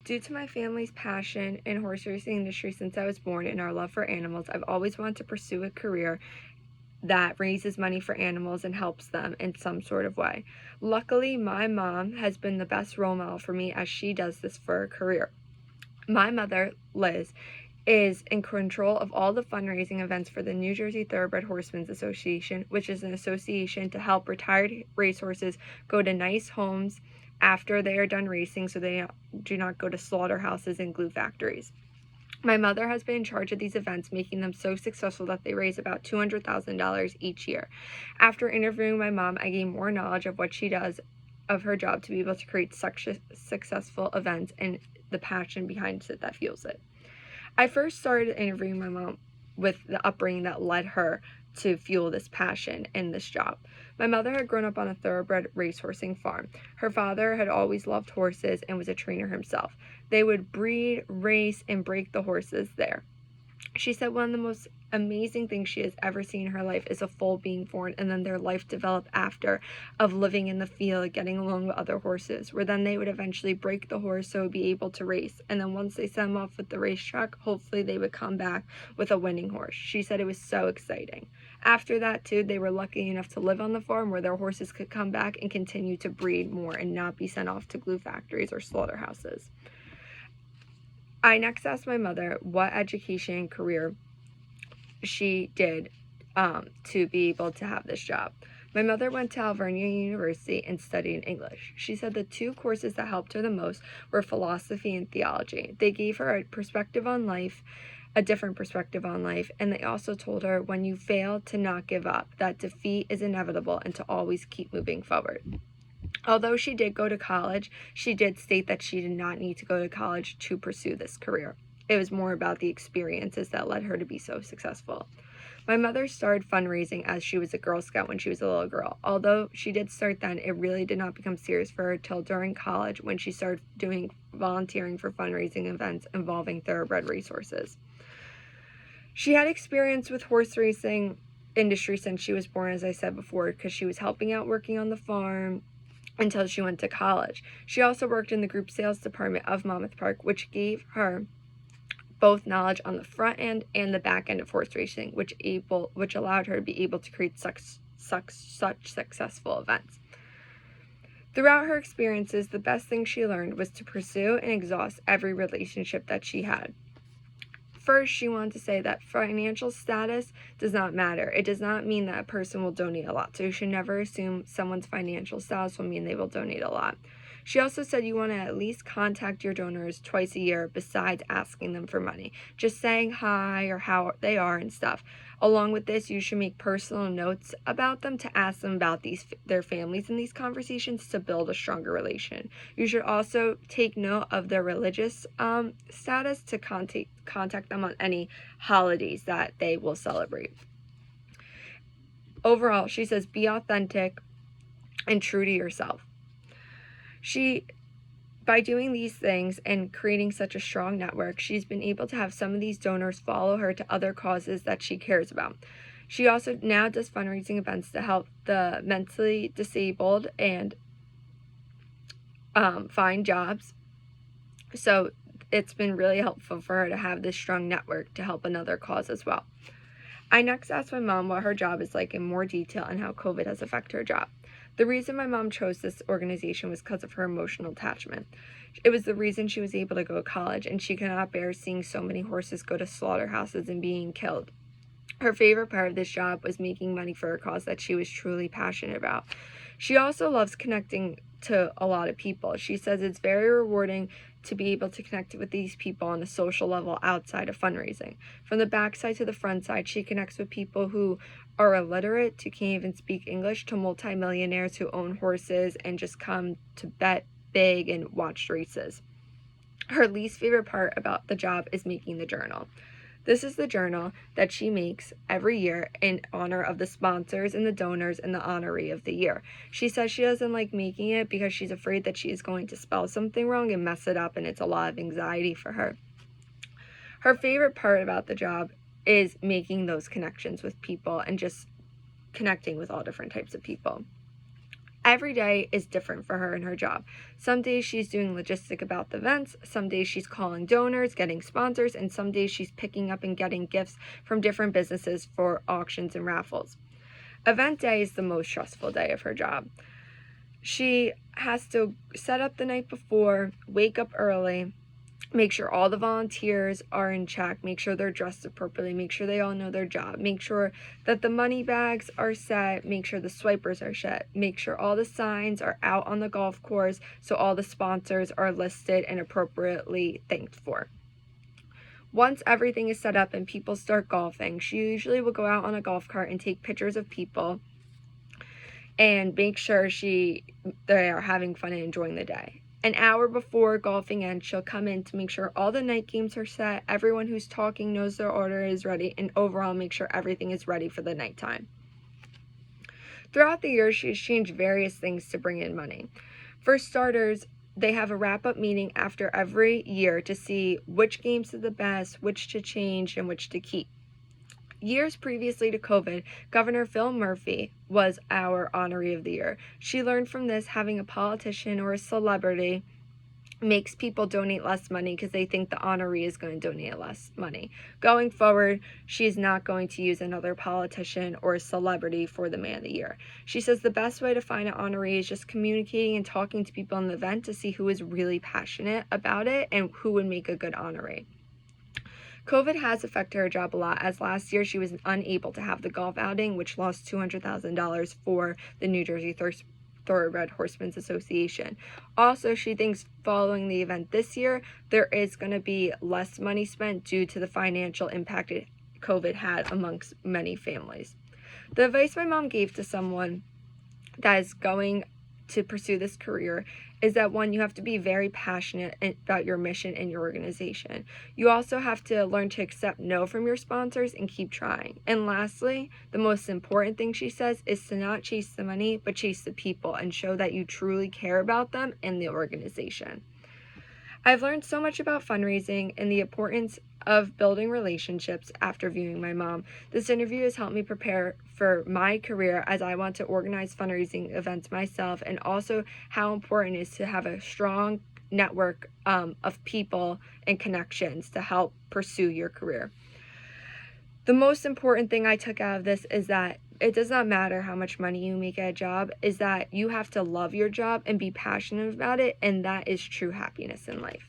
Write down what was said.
Due to my family's passion in horse racing industry since I was born and our love for animals, I've always wanted to pursue a career that raises money for animals and helps them in some sort of way. Luckily, my mom has been the best role model for me as she does this for her career. My mother, Liz, is in control of all the fundraising events for the New Jersey Thoroughbred Horsemen's Association, which is an association to help retired racehorses go to nice homes after they are done racing so they do not go to slaughterhouses and glue factories. My mother has been in charge of these events, making them so successful that they raise about $200,000 each year. After interviewing my mom, I gained more knowledge of what she does of her job to be able to create such successful events and the passion behind it that fuels it. I first started interviewing my mom with the upbringing that led her to fuel this passion in this job. My mother had grown up on a thoroughbred racehorsing farm. Her father had always loved horses and was a trainer himself. They would breed, race, and break the horses there. She said one of the most amazing things she has ever seen in her life is a foal being born and then their life develop after of living in the field, getting along with other horses, where then they would eventually break the horse so it would be able to race. And then once they send them off with the racetrack, hopefully they would come back with a winning horse. She said it was so exciting. After that, too, they were lucky enough to live on the farm where their horses could come back and continue to breed more and not be sent off to glue factories or slaughterhouses. I next asked my mother what education and career she did to be able to have this job. My mother went to Alvernia University and studied English. She said the two courses that helped her the most were philosophy and theology. They gave her a perspective on life, a different perspective on life, and they also told her when you fail to not give up, that defeat is inevitable and to always keep moving forward. Although she did go to college, she did state that she did not need to go to college to pursue this career. It was more about the experiences that led her to be so successful. My mother started fundraising as she was a Girl Scout when she was a little girl. Although she did start then, it really did not become serious for her till during college when she started doing volunteering for fundraising events involving thoroughbred racehorses. She had experience with horse racing industry since she was born, as I said before, because she was helping out working on the farm until she went to college. She also worked in the group sales department of Monmouth Park, which gave her both knowledge on the front end and the back end of horse racing, which allowed her to be able to create such successful events. Throughout her experiences, the best thing she learned was to pursue and exhaust every relationship that she had. First, she wanted to say that financial status does not matter. It does not mean that a person will donate a lot. So you should never assume someone's financial status will mean they will donate a lot. She also said you want to at least contact your donors twice a year besides asking them for money. Just saying hi or how they are and stuff. Along with this, you should make personal notes about them to ask them about their families in these conversations to build a stronger relation. You should also take note of their religious status to contact them on any holidays that they will celebrate. Overall, she says be authentic and true to yourself. By doing these things and creating such a strong network, she's been able to have some of these donors follow her to other causes that she cares about. She also now does fundraising events to help the mentally disabled and find jobs. So it's been really helpful for her to have this strong network to help another cause as well. I next asked my mom what her job is like in more detail and how COVID has affected her job. The reason my mom chose this organization was because of her emotional attachment. It was the reason she was able to go to college, and she could not bear seeing so many horses go to slaughterhouses and being killed. Her favorite part of this job was making money for a cause that she was truly passionate about. She also loves connecting to a lot of people. She says it's very rewarding to be able to connect with these people on a social level outside of fundraising. From the backside to the front side, she connects with people who are illiterate, who can't even speak English, to multimillionaires who own horses and just come to bet big and watch races. Her least favorite part about the job is making the journal. This is the journal that she makes every year in honor of the sponsors and the donors and the honoree of the year. She says she doesn't like making it because she's afraid that she is going to spell something wrong and mess it up, and it's a lot of anxiety for her. Her favorite part about the job is making those connections with people and just connecting with all different types of people. Every day is different for her in her job. Some days she's doing logistic about the events, some days she's calling donors, getting sponsors, and some days she's picking up and getting gifts from different businesses for auctions and raffles. Event day is the most stressful day of her job. She has to set up the night before, wake up early, make sure all the volunteers are in check, make sure they're dressed appropriately, make sure they all know their job, make sure that the money bags are set, make sure the swipers are set, make sure all the signs are out on the golf course so all the sponsors are listed and appropriately thanked for. Once everything is set up and people start golfing, she usually will go out on a golf cart and take pictures of people and make sure they are having fun and enjoying the day. An hour before golfing ends, she'll come in to make sure all the night games are set, everyone who's talking knows their order is ready, and overall make sure everything is ready for the nighttime. Throughout the year, she has changed various things to bring in money. For starters, they have a wrap-up meeting after every year to see which games are the best, which to change, and which to keep. Years previously to COVID, Governor Phil Murphy was our honoree of the year. She learned from this having a politician or a celebrity makes people donate less money because they think the honoree is going to donate less money. Going forward, she is not going to use another politician or a celebrity for the man of the year. She says the best way to find an honoree is just communicating and talking to people in the event to see who is really passionate about it and who would make a good honoree. COVID has affected her job a lot, as last year she was unable to have the golf outing, which lost $200,000 for the New Jersey Thoroughbred Horsemen's Association. Also, she thinks following the event this year, there is going to be less money spent due to the financial impact COVID had amongst many families. The advice my mom gave to someone that is going to pursue this career is that, one, you have to be very passionate about your mission and your organization. You also have to learn to accept no from your sponsors and keep trying. And lastly, the most important thing she says is to not chase the money, but chase the people and show that you truly care about them and the organization. I've learned so much about fundraising and the importance of building relationships after viewing my mom. This interview has helped me prepare for my career as I want to organize fundraising events myself, and also how important it is to have a strong network of people and connections to help pursue your career. The most important thing I took out of this is that it does not matter how much money you make at a job, is that you have to love your job and be passionate about it, and that is true happiness in life.